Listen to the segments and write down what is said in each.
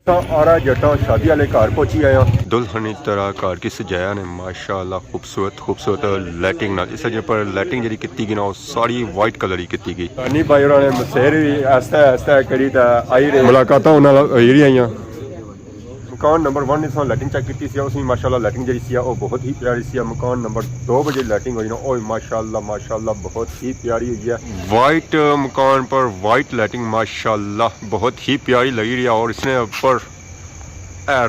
आरा जटा शादी वाले घर पहुंची आया दुल्हन तरह घर की सजाया ने माशाअल्लाह खूबसूरत लाइटिंग ना इस जगह पर लाइटिंग जी की गई ना सारी वाइट कलर ही की गई नहीं भाई उन्होंने मसेर भी ऐसा करी आई रही मुलाकात आई मकान नंबर 1 ने लाइटिंग चेक की उसमें माशाअल्लाह लाइटिंग जी वो बहुत ही प्यारी सी मकान नंबर 2 बजे लाइटिंग हुई ना वो माशाअल्लाह बहुत ही प्यारी हुई है वाइट मकान पर वाइट लाइटिंग माशाअल्लाह बहुत ही प्यारी लगी रही है और इसने ऊपर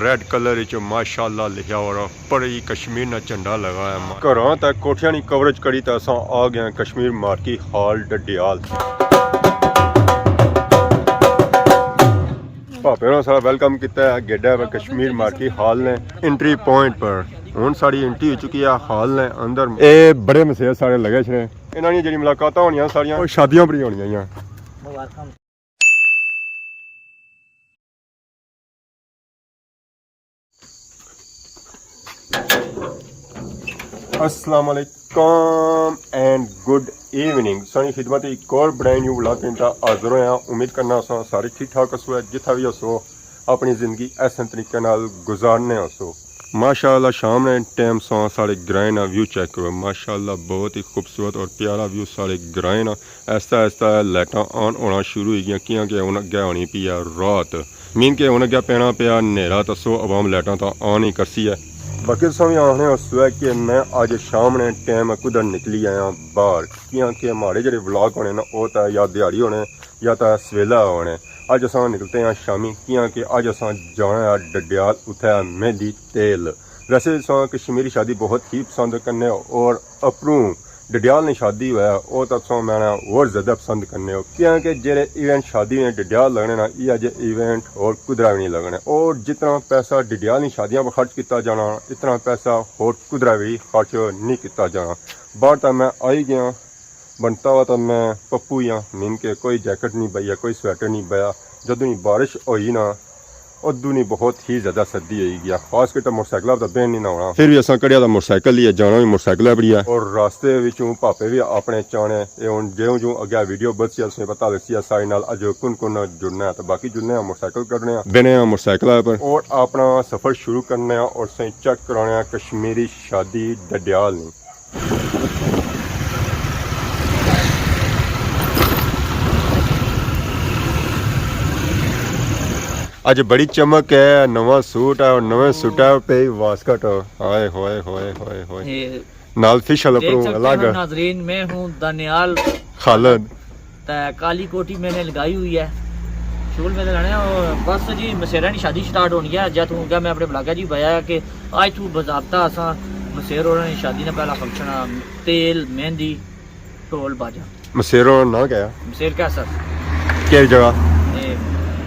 रेड कलर माशाअल्लाह लिखा और ऊपर ही कश्मीर ना झंडा लगाया घरों तक कोठियां की कवरेज करी तो असा आ गए कश्मीर मार्केट हॉल डडियाल भापे ने सारा वेलकम किया गेडा कश्मीर मार्केट हॉल ने एंट्री पॉइंट पर हुण साड़ी एंट्री हो चुकी है हॉल ने अंदर ये बड़े मसेज सारे लगे छे इन्हां दी जेहड़ी मुलाकात होनियां सारियां शादियां पर ही होनियां अस्सलाम वालेकुम एंड गुड इवनिंग सारी खिदमत एक और ब्रांड न्यू व्लॉग के हाजिर होया उम्मीद करना सारे ठीक ठाक हसो जिथा भी हसो अपनी ज़िंदगी ऐसे तरीके नाल गुजारने हसो माशाअल्लाह शाम ने टाइम सारे ग्राएं ना व्यू चेक करो माशाअल्लाह बहुत ही खूबसूरत और प्यारा व्यू सारे ग्राएं ना ऐसा लाइटां ऑन होना शुरू हो गई क्योंकि हुण अगे होनी पई है रात मीन के हुण अगे पैना पिया नेरा तसो अवाम लाइटां तो ऑन ही करसी है बाकी समझ आने है कि मैं अज शाम ने टाइम कुदर निकली आया बाहर क्योंकि हमारे जो व्लॉग होने ना वो तो या दिहाड़ी होने या तो सवेला होने अज अस निकलते हैं शामी क्योंकि अज अस जाना डडियाल उत्थे मेहंदी तेल वैसे कश्मीरी शादी बहुत ही पसंद करने और अपनू डडियाल ने शादी हुआ वो तो मैं और ज़्यादा पसंद करने क्योंकि जेरे इवेंट शादी ने डडियाल लगने ना ये अज इवेंट और कुदरा भी नहीं लगने और जितना पैसा डडियाल ने शादियों पर खर्च किया जाना इतना पैसा और कुदरा भी खर्च नहीं किया जाना बाहर तो मैं आई गया बनता हुआ तो मैं पप्पू ही हाँ मीन के कोई जैकेट नहीं पाई कोई स्वेटर नहीं पाया जदों ही बारिश हुई ना उदू नहीं बहुत ही ज़्यादा सर्दी हो गया खास कर मोटरसाइकिल तो बेन नहीं ना होना फिर भी असा कढ़िया तो मोटरसाइकिल ही जाना भी मोटरसाइकिल पर ही है और रास्ते विचों भापे भी अपने चाने हूँ ज्यों ज्यों अगे वीडियो बदसी उसने पता लसी सारे नाल अज कुन कुन जुड़ना है तो बाकी जुड़ने मोटरसाइकिल कढ़ने बेने मोटरसाइकिल पर और अपना सफ़र शुरू करने और चेक कराने कश्मीरी शादी डडियाल नहीं अज बड़ी चमक है नवा सूट है और नवे सूटा पे वास्कट हाय होए होए होए होए नाल फिश अलग नाज़रीन मैं हूं दानियाल खालिद काली कोठी मैंने लगाई हुई है शूल में लगाने और बस जी मसेरा की शादी स्टार्ट होनी है जब तू मैं अपने ब्लागा जी बताया कि आज तू बजाबता असा मसेर और शादी ने पहला फंक्शन तेल मेहंदी ढोल बाजा मसेरो ना क्या मसेर क्या सर क्या जगह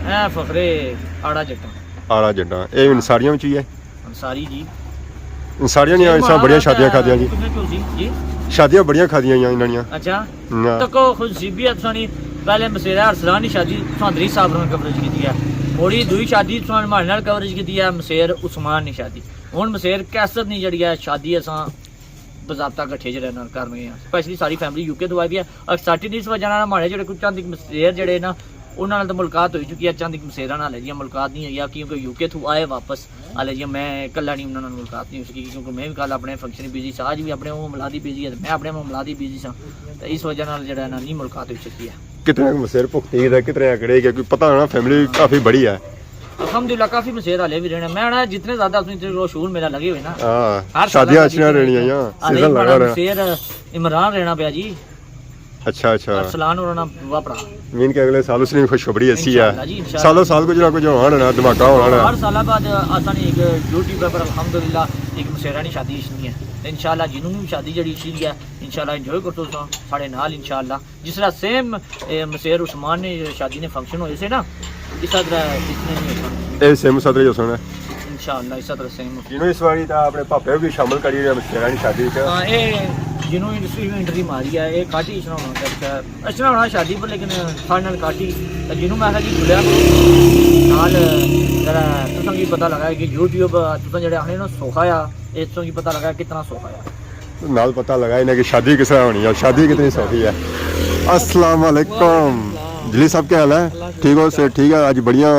फखरे आड़ा जट्टा ये अंसारियां में चाहिए अंसारी जी अंसारियां नहीं ऐसा बढ़िया शादियां खादियां जी शादियां बढ़िया खादियां इन्हां अच्छा तो को खुद सीबी अथानी पहले मसेरा अरसलान की शादी चौधरी साहब ने कवरेज की है मोड़ी दूई शादी हमारे नाल कवरेज की है मसेर उस्मान की शादी हुण मसेर कैसर नहीं जड़ी है शादी असां बजाबता कट्ठे च रहना कर रहे हैं स्पैशली सारी फैमिली यूके तो आई भी है और सैटरडे इस वजह हमारे जो कुछ चंद मसेर जड़े ना उन्होंने तो मुलाकात हो चुकी है चंद मसेरा नाल जी मुलाकात नहीं हुई क्योंकि यूके थ्रू आए वापस हाले जी मैं कला नहीं उन्होंने मुलाकात नहीं हो सकी क्योंकि मैं भी कल अपने फंक्शन बिजी सा आज भी अपने मिलादी बिजी है मैं अपने मिलादी बिजी सा तो इस वजह नाल जड़ा ना नहीं मुलाकात हो सकी है कितने मसेर भुगती है कितने अकड़े क्योंकि पता है ना फैमिली काफ़ी बड़ी है अल्हम्दुलिल्लाह काफी मसेर हाले भी रहने मैं ना जितने ज्यादा उसमें शूर मेला लगे हुए ना हां शादियां अच्छियां रहनी है सीजन लगा रहा मसेर इमरान रहना पे जी अच्छा अच्छा अरसलान और ना वापरा मीन के अगले साल उसने खुशखबरी ऐसी है सालों साल कुछ ना कुछ होना ना धमाका होना हर साल बाद आसानी एक यूट्यूब पर अल्हम्दुलिल्लाह एक मसेरा की शादी इसनी है इंशाल्लाह जिन्होंने भी शादी जड़ी इसी है इंशाल्लाह एंजॉय करते हो साढ़े नाल इंशाल्लाह जिस तरह सेम मसेर उस्मान ने शादी ने फंक्शन होए से ना इस तरह इसने नहीं ए सेम सदरे जो सुना इंशाल्लाह इस तरह सेम जिन्होंने इस बारी ता अपने पापे भी शामिल करी रहे मसेरा की शादी च हां ए जिन्होंने इंडस्ट्री में एंट्री मारी है ये काटी इसना होना अच्छा होना शादी पर लेकिन फाइनल काटी जिन्हों मैं जी जुड़िया नाल जरा तुसां की पता लगा कि यूट्यूब तुसां जेड़े आने ना सौखा आ इसों की पता लगा कितना सौखा है नाल पता लगा इन्हें कि शादी किस तरह होनी है शादी कितनी सौखी है अस्सलाम वालेकुम जली साहब क्या हाल है ठीक हो सर ठीक है आज बढ़िया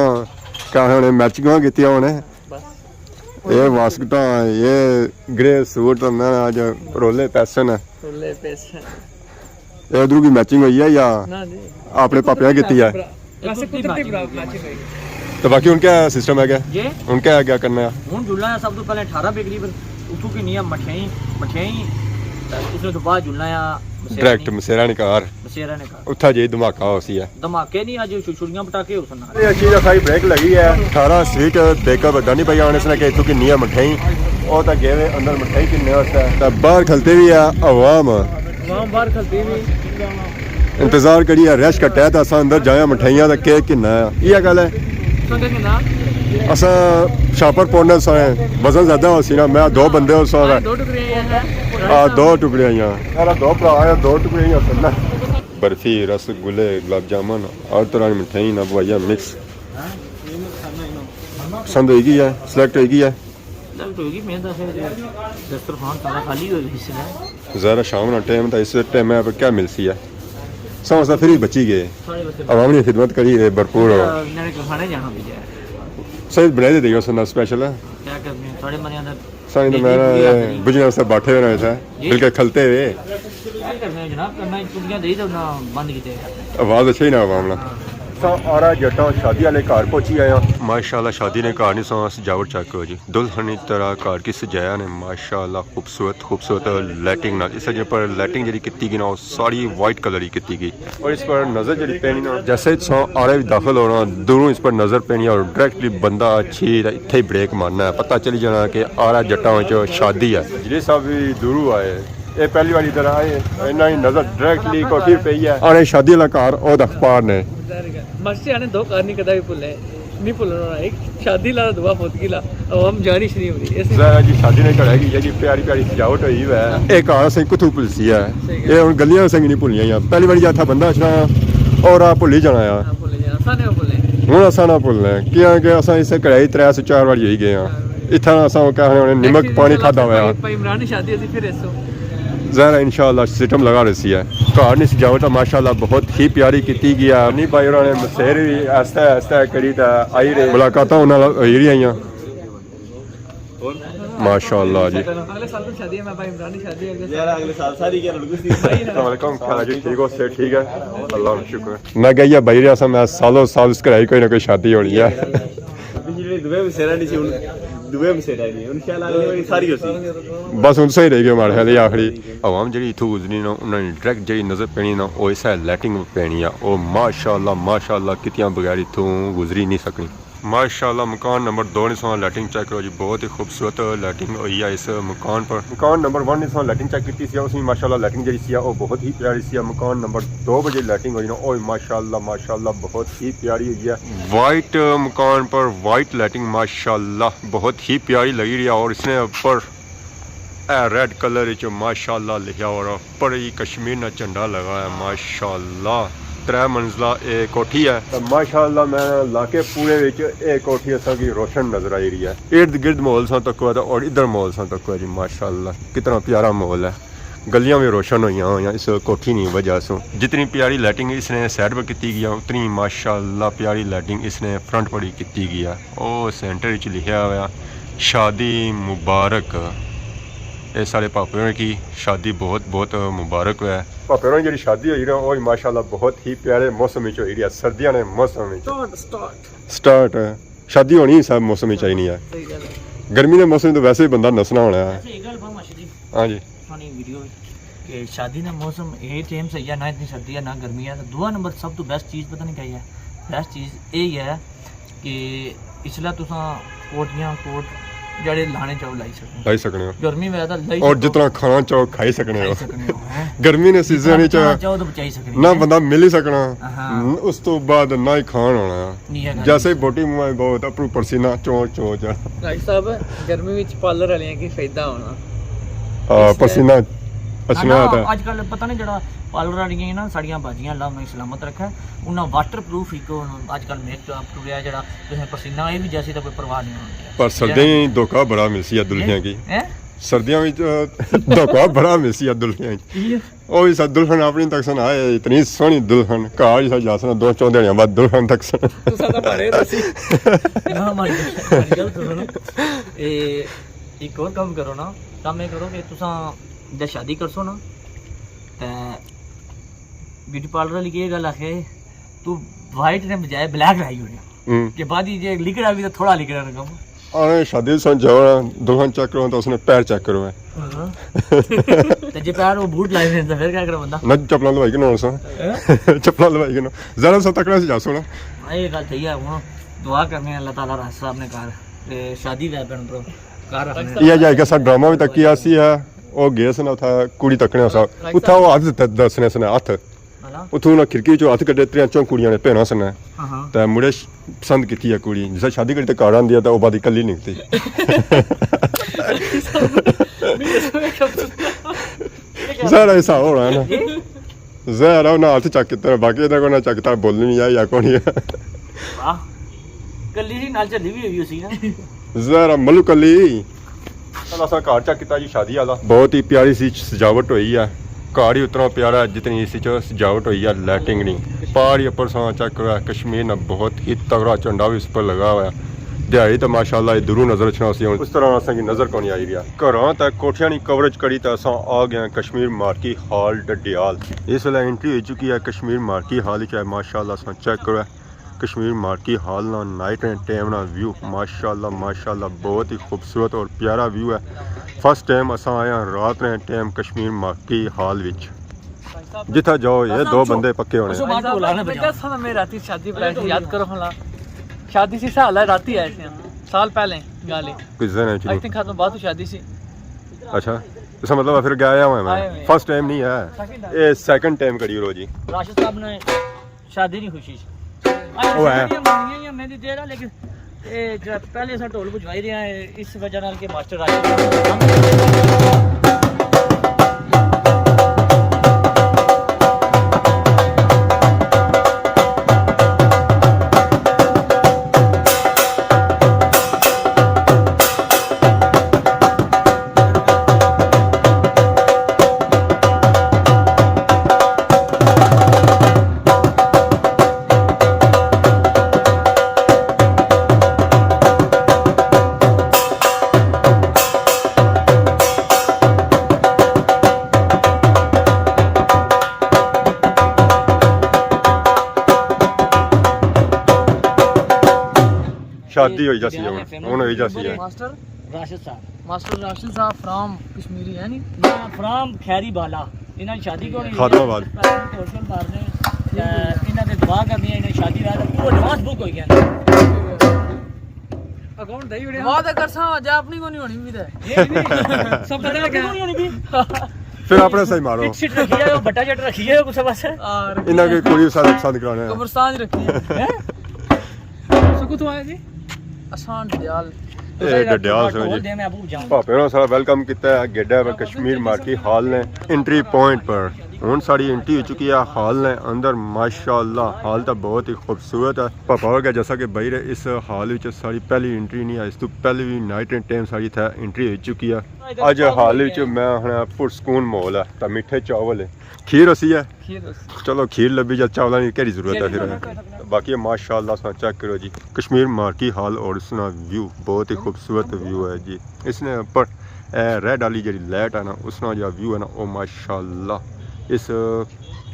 ਕਾਹ ਉਹਨੇ ਮੈਚਿੰਗਾਂ ਕੀਤੀਆਂ ਉਹਨੇ ਬਸ ਇਹ ਵਾਸਕਟਾਂ ਇਹ ਗ੍ਰੇ ਸੂਟ ਹੁੰਦਾ ਅੱਜ ਰੋਲੇ ਪੈਸਨ ਫੁੱਲੇ ਪੈਸੇ ਇਹ ਉਧਰੋਂ ਕੀ ਮੈਚਿੰਗ ਹੋਈ ਹੈ ਜਾਂ ਨਾ ਜੀ ਆਪਣੇ ਪਾਪਿਆਂ ਕੀਤੀ है ਵੈਸੇ ਕੁਦਰਤੀ ਮੈਚਿੰਗ ਹੋਈ तो बाकी उनका सिस्टम है क्या ਜੇ उनका है क्या करना है ਹੁਣ ਜੁਲਣਾ ਹੈ ਸਭ ਤੋਂ ਪਹਿਲਾਂ 18 ਰੁਪਏ ਕਰੀਬ ਉਥੋਂ ਕੀ ਨਹੀਂ ਆ ਮਠਿਆਈ ਉਸ ਤੋਂ ਬਾਅਦ ਜੁਲਣਾ ਆ डायरेक्ट मसेरा निकार ਮਸੇਰਾ ਨੇ ਕਹਾ उत्था जे धमाका होसी है ਧਮਾਕੇ ਨਹੀਂ ਅੱਜ ਛੁਰੀਆਂ ਪਟਾਕੇ ਹੋ ਸੁਣਾ ये अच्छी दफाई ब्रेक लगी है 18 स्वीट बेकअप गंदी भाई आने से कि इतों किन्नी है मठाई और तो गए अंदर मठाई किन्ने होता है बाहर खलते भी है अवाम वहां बाहर खलती भी इंतजार करिए रश कट्टा है तो असा अंदर जाया मठाइयां का केक किन्ना है ये गल है संगे के ना असा शापर पौने सौ है वजन ज्यादा हो सी ना मैं 2 बंदे हो सौ है दो टुकड़े हैं आ 2 टुकड़े आइया यार 2 भरा है 2 टुकड़े ही होता बर्फी रसगुल्ले गुलाब जामुन और तरह की मिठाई ना बुआइया मिक्स पसंद होगी है सिलेक्ट होगी है लग होगी मैं तो दस्तरखान सारा खाली हो गई इसने ज़रा शाम ना टाइम था इस टाइम में क्या मिलती है समझता फिर ही बची गए सारे बच्चे आवाम ने खिदमत करी है भरपूर मैंने खाने जाना भी है सही बना दे देगा सुनना स्पेशल है क्या करने सारे मरे अंदर साइन तो मेरा बुझने से बैठे हुए रहे थे बिल्कुल खलते हुए क्या करने जनाब करना चुड़ियां दे दो ना बंद की आवाज़ अच्छी ना आवाम ना आ रहा जट्टा शादी वाले घर पहुंची आया माशाल्लाह शादी ने घर नहीं सो सजावट चेक करो जी दुल्हन की तरह घर की सजाया ने माशाल्लाह खूबसूरत लाइटिंग ना इस जगह पर लाइटिंग जी की गई ना सारी वाइट कलर ही की गई और इस पर नज़र जी पैनी ना जैसे सो आ रहा दाखिल होना दूरों इस पर नज़र पैनी और डायरेक्टली बंदा अच्छी इतने ही ब्रेक मारना है पता चली जाना कि आ रहा जट्टा शादी है जी साहब भी दूरों आए ये पहली वाली तरह आए इन्ना ही नज़र डायरेक्टली कोठी पई है आने शादी वाला घर और अखबार ने मस्ती आने दो कार नहीं कदा भी भूले नहीं भूलना एक शादी ला दुआ फुत की ला अब हम जानी नहीं हो रही ज़रा जी शादी ने करेगी जी प्यारी प्यारी सजावट हुई है एक घर से कुथू पुलसी है ये हुन गलियां से नहीं भूलियां पहली बारी जाथा बंदा अच्छा और आ भूल ही जाना है भूले जाना साने भूले हुन असा ना भूलना क्योंकि असा इस कढ़ाई 3 से 4 बार ही गए हैं इतना असा कहने निमक पानी खादा हुआ भाई इमरान की शादी थी फिर ऐसो ज़रा इंशाल्लाह सिस्टम लगा रही है घर की सजावट माशाल्लाह बहुत ही प्यारी की गया नहीं भाई उन्होंने मसेर भी आस्ता आस्ता करी तो आई रही मुलाकात उन्होंने हो रही आई माशाल्लाह जी अगले साल तो शादी है मैं भाई इमरान की शादी है यार अगले साल सारी क्या लुक अस्सलामुअलैकुम क्या जी ठीक हो से ठीक है अल्लाह का शुक्र मैं गया भाई रहा मैं सालों साल इस कराई कोई ना कोई शादी होनी है पिछले दुबई में सेरा नहीं थी दुबई में सेरा नहीं इंशाल्लाह अगली बारी सारी होसी बस उनसे ही रह गए हमारे हाल आखिरी आवाम जी इतों गुजरी ना उन्होंने डायरेक्ट जी नज़र पैनी ना वो इस लाइटिंग पैनी है वो माशाल्लाह कितियां बगैर इतों गुजरी नहीं सकनी माशाल्लाह मकान नंबर 2 नहीं सो लाइटिंग चेक करो जी बहुत ही खूबसूरत लाइटिंग हुई है इस मकान पर मकान नंबर 1 नहीं सो लाइटिंग चेक की थी उसमें माशाल्लाह लाइटिंग जी सी वो बहुत ही प्यारी सी मकान नंबर 2 बजे लाइटिंग हुई ना वो माशाल्लाह बहुत ही प्यारी हुई है वाइट मकान पर वाइट लाइटिंग माशाल्लाह बहुत ही प्यारी लगी रही है और इसने ऊपर रेड कलर माशाल्लाह लिखा और ऊपर ही कश्मीर ना झंडा लगा है माशाल्लाह 3 मंजिला एक कोठी है माशाल्लाह मैं लाके पूरे विच एक कोठी असा की रोशन नजर आई रही है इर्द गिर्द माहौल सा तक हुआ और इधर माहौल सा तक हुआ जी माशाल्लाह कितना प्यारा माहौल है गलियां भी रोशन हुई इस कोठी की वजह से जितनी प्यारी लाइटिंग इसने साइड पर की गई उतनी माशाल्लाह प्यारी लाइटिंग इसने फ्रंट पर ही की गई है और सेंटर च लिखा हुआ शादी मुबारक ये सारे पापे की शादी बहुत मुबारक है पापे जी शादी हुई ना वो माशाल्लाह बहुत ही प्यारे मौसम हो रही है सर्दियों ने मौसम स्टार्ट शादी होनी सब मौसम ही चाहिए है गर्मी के मौसम तो वैसे ही बंदा नसना होना है हाँ जी वीडियो कि शादी का मौसम ये टाइम सही है ना इतनी सर्दी है ना गर्मी है दूआ नंबर सब तो बेस्ट चीज़ पता नहीं क्या है बेस्ट चीज़ यही है कि इसलिए तुसा कोटियां कोट जड़े लाने चाहो लाई सकते हो गर्मी में लाई और जितना खाना चाहो खाई सकने हो गर्मी ने सीजन चाहो तो बचाई सकते ना बंदा मिल ही सकना उस तो बाद ना ही खान होना जैसे ही बोटी मुंह बहुत अपरू पसीना चोच भाई साहब गर्मी में पार्लर वाले की फायदा होना पसीना अच्छा आता है आजकल पता नहीं जड़ा पार्लर वाली ना साड़ियां बाजियां अल्लाह उन्हें सलामत रखा उन्हें वाटरप्रूफ एक आजकल मेकअप टूरिया जड़ा पसीना ये भी जैसी तो कोई परवाह नहीं होती पर सर्दी धोखा बड़ा मिलसी है दुल्हनिया की सर्दियों में धोखा बड़ा मिसी है दुल्हन ਉਹ ਵੀ ਸਾ ਦੁਲਹਨ ਆਪਣੀ ਤੱਕਸਨ ਆਏ ਇਤਨੀ ਸੋਹਣੀ ਦੁਲਹਨ ਘਰ ਹੀ ਸਾ ਜਾਸਨਾ 2-4 ਦਿਨਾਂ ਬਾਅਦ ਦੁਲਹਨ ਤੱਕਸਨ ਤੁਸੀਂ ਤਾਂ ਮਾਰੇ ਰਸੀ ਨਾ ਮਾਰੀ ਗੱਲ ਕਰੋ ਇਹ ਇੱਕ ਹੋਰ ਕੰਮ ਕਰੋ ਨਾ ਕੰਮ ਇਹ ਕਰੋ ਕਿ ਤੁਸੀਂ ਜਦ ਸ਼ਾਦੀ ਕਰਸੋ ਨਾ ਤੇ ਬਿਊਟੀ ਪਾਰਲਰ ਲਈ ਇਹ ਗੱਲ ਆਖੇ ਤੂੰ ਵਾਈਟ ਨੇ ਬਜਾਏ ਬਲੈਕ ਲਾਈ ਹੋਣੀ ਕਿ ਬਾਦੀ ਜੇ ਲਿਕੜਾ ਵੀ ਤਾਂ ਥੋੜਾ ਲਿਕੜਾ ਨਾ ਕੰਮ ਆਹ ਸ਼ਾਦੀ ਸਨ ਜਾਣਾ ਦੁਲਹਨ ਚੈੱਕ ਕਰੋ ਤਾਂ ਉਸਨੇ ਪੈਰ ਚੈੱਕ ਕਰੋ ਤੇ ਜੇ ਪੈਰ ਉਹ ਬੂਟ ਲਾਏ ਨੇ ਤਾਂ ਫਿਰ ਕੀ ਕਰੇ ਬੰਦਾ ਨਾ ਚੱਪਲਾਂ ਲਵਾਈ ਕੇ ਨਾ ਸਾ ਚੱਪਲਾਂ ਲਵਾਈ ਕੇ ਨਾ ਜ਼ਰਾ ਸਾ ਤੱਕਣਾ ਸੀ ਜਾ ਸੋਣਾ ਇਹ ਗੱਲ ਸਹੀ ਹੈ ਹੁਣ ਦੁਆ ਕਰਨੇ ਅੱਲਾਹ ਤਾਲਾ ਰਾਸ ਸਾਹਿਬ ਨੇ ਘਰ ਤੇ ਸ਼ਾਦੀ ਦਾ ਬਣ ਪ੍ਰੋ ਘਰ ਰੱਖਣੇ ਇਹ ਜਾਏਗਾ ਸਾ ਡਰਾਮਾ ਵੀ ਤੱਕਿਆ ਸੀ ਆ ਉਹ ਗਏ ਸਨ ਉਥਾ ਕੁੜੀ ਤੱਕਣੇ ਸਾ ਉਥਾ ਉਹ ਹੱਥ ਦੱਸਣੇ ਸਨ ਹੱਥ ਉਥੋਂ ਨਾ ਖਿੜਕੀ ਚੋਂ ਹੱਥ ਕੱਢੇ ਤਰੀਆਂ ਚੋਂ ਕੁੜੀਆਂ ਨੇ ਭੈਣਾਂ ਸਨ ਤੇ ਮੁੰਡੇ ਪਸੰਦ ਕੀਤੀ ਆ ਕੁੜੀ ਜਿਸ ਸ਼ਾਦੀ ਕਰੀ ਤੇ ਘਰ ਆਂਦੀ ਆ ਤਾਂ ਉਹ ਬਾਦ ਇਕੱਲੀ ਨਿਕਲਦੀ ਜ਼ਰਾ ਐਸਾ ਹੋ ਰਿਹਾ ਨਾ ਜ਼ਰਾ ਉਹ ਨਾ ਹੱਥ ਚੱਕ ਕੇ ਤੇਰਾ ਬਾਕੀ ਇਹਦਾ ਕੋਈ ਨਾ ਚੱਕਦਾ ਬੋਲਣੀ ਨਹੀਂ ਆ ਜਾਂ ਕੋਈ ਵਾਹ ਕੱਲੀ ਜੀ ਨਾਲ ਚੱਲੀ ਵੀ ਸੀ ਨਾ ਜ਼ਰਾ ਮਲੂ ਕੱਲੀ ਚਲ ਅਸਾਂ ਘਰ ਚੱਕ ਕੀਤਾ ਜੀ ਸ਼ਾਦੀ ਵਾਲਾ ਬਹੁਤ ਹੀ ਪਿਆਰੀ ਸੀ ਸਜਾਵਟ ਹੋਈ ਆ ਘਰ ਹੀ ਉਤਨਾ ਪਿਆਰਾ ਜਿਤਨੀ ਇਸ ਚ सजावट हुई है लाइटिंग नहीं पहाड़ी ऊपर सा चेक हुआ कश्मीर ना बहुत ही तगड़ा झंडा भी इस पर लगा हुआ है दिहाड़ी तो माशाल्लाह दूरों नजर छना सी उस तरह असा की नजर को नहीं आई रहा घरों तक कोठियां की कवरेज करी तो असा आ गए कश्मीर मार्की हॉल डडियाल इस वेले एंट्री हो चुकी है कश्मीर मार्की हॉल च माशाल्लाह असा चेक करो कश्मीर मार्की हॉल ना नाइट एंड टाइम ना व्यू माशाल्लाह बहुत ही खूबसूरत और प्यारा व्यू है फर्स्ट टाइम असा आया रात ने टाइम कश्मीर मार्की हॉल विच जिथा जाओ ये दो बंदे पक्के होने मैं राती शादी बुलाई थी याद करो हला शादी सी साल है राती आए थे साल पहले गाली किस दिन आई है थिंक खत्म बात शादी सी अच्छा इसका मतलब फिर गया हुआ मैं फर्स्ट टाइम नहीं है ये सेकंड टाइम करी रो जी राशिद साहब ने शादी नहीं खुशी ਉਹ ਹੈ। ਮੈਂ ਦੀ ਦੇਰ ਆ ਲੇਕਿਨ ਇਹ ਜਦ ਪਹਿਲੇ ਅਸਾਂ ਢੋਲ ਵਜਾਈ ਰਿਹਾ ਹੈ ਇਸ ਵਜ੍ਹਾ ਨਾਲ ਕਿ ਮਾਸਟਰ ਰਾਸ਼ਿਦ शादी हो जासी ਹੁਣ ਹੋਈ ਜਾਸੀ ਹੈ मास्टर ਰਾਸ਼ਿਦ ਸਾਹਿਬ मास्टर राशिद साहब फ्रॉम कश्मीरी है नी ਨਾ ਫਰਾਮ ਖੈਰੀ ਬਾਲਾ ਇਹਨਾਂ ਦੀ ਸ਼ਾਦੀ ਕੋਣੀ ਖਾਦਮਾਬਾਦ। ਢੋਲ ਮਾਰਨੇ ਇਹਨਾਂ ਦੇ ਦੁਆ ਕਰਨੀ ਹੈ ਇਹਨਾਂ ਦੀ ਸ਼ਾਦੀ ਰਾਤ ਉਹ ਐਡਵਾਂਸ ਬੁੱਕ ਹੋ ਗਿਆ अकाउंट दई वीडियो बात कर सा जा अपनी को नहीं होनी उम्मीद है सब पता लगा ਨਹੀਂ ਹੋਣੀ ਵੀ फिर अपने सही मारो ਇੱਕ ਸੀਟ ਰੱਖੀ ਹੈ ਉਹ ਬੱਟਾ ਜੱਟ ਰੱਖੀ ਹੈ ਕੁਛ ਬਸ और इन्हें की कुड़ी सारा पसंद कराने हैं कब्रिस्तान रखी है ਹੈ सुकू तो आया जी आसान दयाल ਇਹ ਡਡਿਆਲ ਸੇ ਢੋਲ ਜੀ ਦੇ ਮੈਂ ਅਬੂ ਜਾऊं ਭਾਪੇ ਨੂੰ ਸਾਰਾ ਵੈਲਕਮ ਕੀਤਾ ਹੈ ਗੇਡਾ व कश्मीर मार्की हॉल ने एंट्री पॉइंट पर ਹੁਣ ਸਾਡੀ एंट्री हो चुकी है हॉल ने अंदर माशाल्लाह हॉल तो बहुत ही खूबसूरत है पापा और क्या जैसा कि भाई रे इस हॉल ਵਿੱਚ ਸਾਡੀ ਪਹਿਲੀ एंट्री नहीं है इस तो पहले भी नाइट एंड टाइम ਸਾਡੀ था एंट्री हो चुकी है ਅੱਜ ਹਾਲ ਵਿੱਚ ਮੈਂ ਹੁਣ ਪੁਰਸਕੂਨ ਮਾਹੌਲ ਹੈ ਤਾਂ ਮਿੱਠੇ ਚਾਵਲ ਹੈ ਖੀਰ ਅਸੀਂ ਹੈ खीर चलो खीर लबी जा चावलों की क्या जरूरत है फिर बाकी माशाल्लाह सा चेक करो जी कश्मीर मार्की हॉल और इसका व्यू बहुत ही खूबसूरत व्यू है जी इसने ऊपर रेड वाली जी लाइट है ना उसका जो व्यू है ना वो माशाल्लाह इस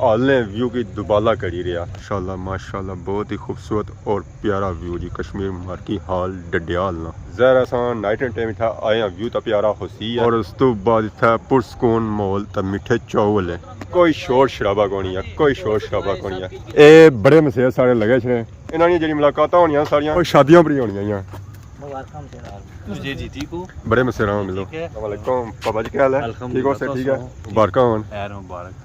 हॉल ने व्यू की दुबाला करी रहा माशाल्लाह बहुत ही खूबसूरत और प्यारा व्यू जी कश्मीर मार्की हॉल डडियाल ना जहर असा नाइट एंड टाइम था आए व्यू तो प्यारा होसी है और उस तो बाद इतना पुरसकून माहौल तो मिठे चावल है कोई शोर शराबा कोनी है कोई शोर शराबा कोनी है ये बड़े मसेर सारे लगे छे इन्हां दी जेडी मुलाकातां होनियां सारियां ओह शादियां पर ही होनियां मुबारकां तेरा तुझे जीती को बड़े मसेरा मिलो अस्सलाम वालेकुम पापा जी क्या हाल है ठीक हो सब ठीक है मुबारकां होन यार मुबारक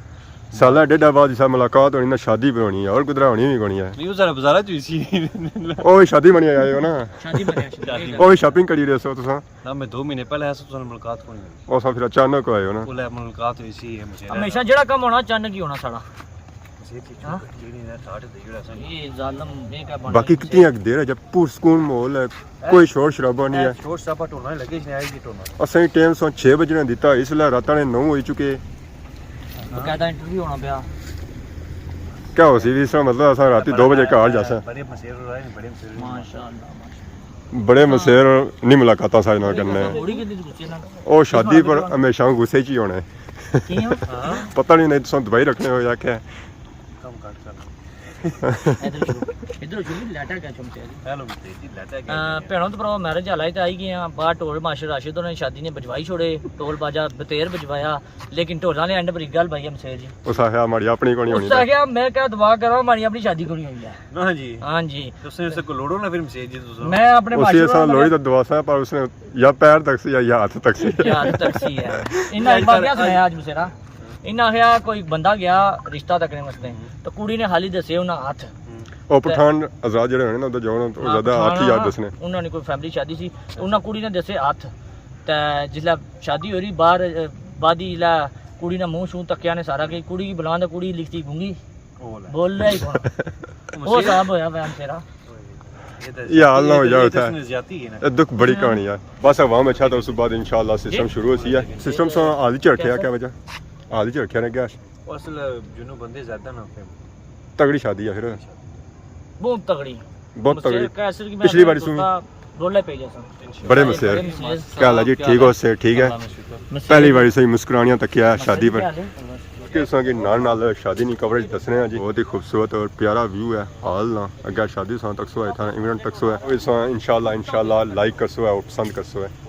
साला डेढ़ा बाद जिस मुलाकात होनी ना शादी पे होनी है और कुदरा होनी भी कोनी है नहीं जरा बाजार च सी ओ शादी मनी आए हो ना शादी बनिया शादी ओ शॉपिंग करी रहे हो तुसा ना मैं 2 महीने पहले ऐसा तो मुलाकात को नहीं ओ सब फिर अचानक आए हो ना बोले मुलाकात हुई सी है मुझे हमेशा जेड़ा काम होना अचानक ही होना साड़ा ये जालम ये क्या बना बाकी कितनी देर है जब पुरस्कून माहौल है कोई शोर शराबा नहीं है छोट सापा टोना लगे ने आई जी टोना असें टाइम सो 6 बजे दिता इसलिए रात ने 9 हो चुके बकायदा इंटरव्यू होना पिया क्या हो सी इसका मतलब असा रात 2 बजे घर जासा बड़े मसेर हो रहे हैं बड़े मसेर माशाल्लाह बड़े मसेर नहीं मुलाकात सारे नाल करने थोड़ी कितनी गुस्से ना ओ शादी पर हमेशा गुस्से च ही होना है क्यों पता नहीं तुम दवाई रखने हो या क्या कम काट करना इधर शुरू लाटा क्या चमचे हेलो तेजी लाटा के ਭੈਣੋਂ ਤੋਂ ਭਰਾ ਮੈਰਿਜ ਹਾਲਾ ਤੇ ਆਈ ਗਏ ਆ ਬਾਹਰ ਢੋਲ ਮਾਸ਼ਰ ਰਾਸ਼ਿਦ ਉਹਨਾਂ ਨੇ ਸ਼ਾਦੀ ਨੇ ਬਜਵਾਈ ਛੋੜੇ ਢੋਲ ਬਾਜਾ ਬਤੇਰ ਬਜਵਾਇਆ ਲੇਕਿਨ ਢੋਲਾਂ ਨੇ ਐਂਡ ਪਰ ਇੱਕ ਗੱਲ ਭਾਈ ਮਸੇਰ ਜੀ उस आखिया हमारी अपनी को नहीं ਉਸ होनी ਤਾਂ ਕਿਹਾ ਮੈਂ ਕਿਹਾ ਦੁਆ ਕਰਾਂ ਮਾਰੀ ਆਪਣੀ ਸ਼ਾਦੀ ਕੋਈ ਹੋਈ ਹੈ ना जी ਹਾਂਜੀ तुसने उसे को लोड़ो ना फिर मसेर जी दूसरा ਮੈਂ ਆਪਣੇ उसी ऐसा लोड़ी तो दुआ सा पर उसने या पैर तक से या हाथ तक से ਯਾਰ ਤਕਸੀ ਹੈ ਇਹਨਾਂ ਇੱਕ ਵਾਰ ਸੁਣਾਇਆ ਅੱਜ ਮਸੇਰਾ ਇਹਨਾਂ ਆਖਿਆ ਕੋਈ ਬੰਦਾ ਗਿਆ ਰਿਸ਼ਤਾ ਤੱਕਣੇ ਵਾਸਤੇ ਤਾਂ ਕੁੜੀ ਨੇ ਹਾਲੀ ਦੱਸੇ ਉਹਨਾਂ ਹੱਥ ਉਹ ਪਠਾਨ ਆਜ਼ਾਦ ਜਿਹੜੇ ਹੋਣੇ ਨਾ ਉਹਦਾ ਜਾਣ ਤੋਂ ਜ਼ਿਆਦਾ ਹੱਥ ਹੀ ਯਾਦ ਦੱਸਣੇ ਉਹਨਾਂ ਨੇ ਕੋਈ ਫੈਮਿਲੀ ਸ਼ਾਦੀ ਸੀ ਉਹਨਾਂ ਕੁੜੀ ਨੇ ਦੱਸੇ ਹੱਥ ਤੇ ਜਿਸਲਾ ਸ਼ਾਦੀ ਹੋ ਰਹੀ ਬਾਹਰ ਬਾਦੀ ਲਾ ਕੁੜੀ ਨੇ ਮੂੰਹ ਸ਼ੂ ਤੱਕਿਆ ਨੇ ਸਾਰਾ ਕਿ ਕੁੜੀ ਬੁਲਾਉਂਦਾ ਕੁੜੀ ਲਿਖਤੀ ਗੁੰਗੀ ਬੋਲ ਰਿਹਾ ਹੀ ਕੌਣ ਉਹ ਸਾਹਬ ਹੋਇਆ ਵੈਨ ਤੇਰਾ ये हाल ना हो जाए होता है ज्यादा है ना ये दुख बड़ी कहानी है बस अवाम अच्छा तो उसके बाद इंशाल्लाह सिस्टम शुरू होती है सिस्टम से हाल ही रखे क्या वजह हाल ही रखे ना क्या असल जुनू बंदे ज्यादा ना होते तगड़ी शादी है फिर बहुत तगड़ी बहुत तगड़ी कैसर की पिछली बारी सुनी रोले पे जैसा बड़े मसेर क्या हाल है जी ठीक हो से ठीक है पहली बारी सही मुस्कुरानियां तक किया शादी पर किसां की नाल शादी नहीं कवरेज दसने हैं जी बहुत ही खूबसूरत और प्यारा व्यू है हाल ना अगर शादी सा तक सो है था इवेंट तक सो है इंशाल्लाह लाइक कर सो है और पसंद कर सो है